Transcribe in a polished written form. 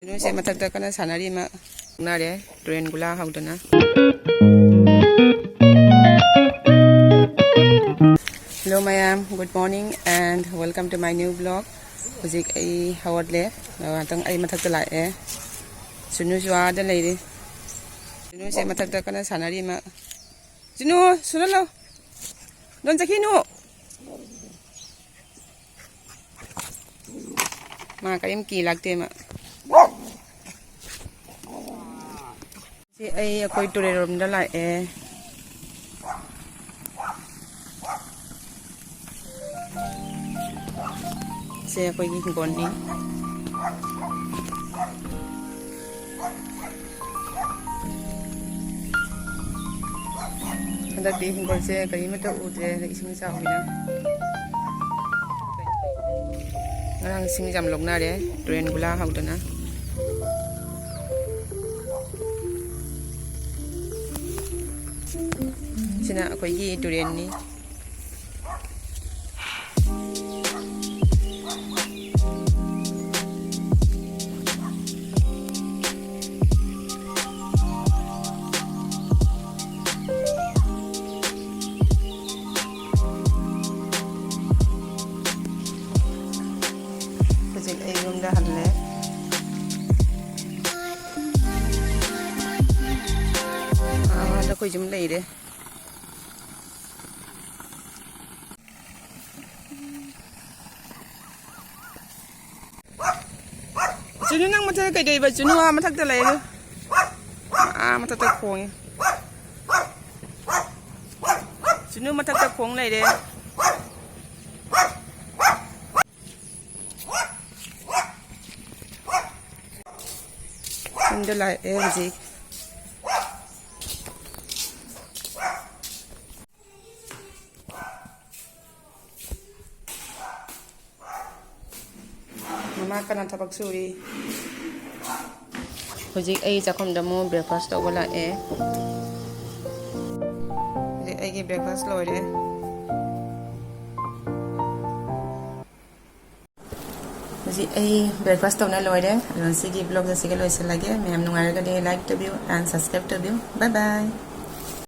Ini saya matak takkan sanari ma nare train gula haudana. Hello mayam, good morning and welcome to my new vlog. Hujik ai hawad le, tang ai matak talai Sunu jua ada lady. Sunu saya matak takkan sanari ma. Sunu sunalo. Don zakinu. Ma kaim ki lagte ma. Si ai koi ture rom da lai si koi gi hingkon ni hendak di hingkon se kari mata utre ising sa hina ngarang sing jam lok na re train gula haudana sina akoigi train ni Hujik ay room dah halle ada koi jum lai de Sunu nang mata kay day ba sunu matak ta lai matak ta khong sunu matak ta khong lai de Hindi lai hujik Mama ka ng tabag suri. Hujik ay jakom damo breakfast to wala Hujik ay ki breakfast lo Hujik ay breakfast to na lo Sige vlog sa sige lo isa lagi. May nungar ka like to view and subscribe to view. Bye bye.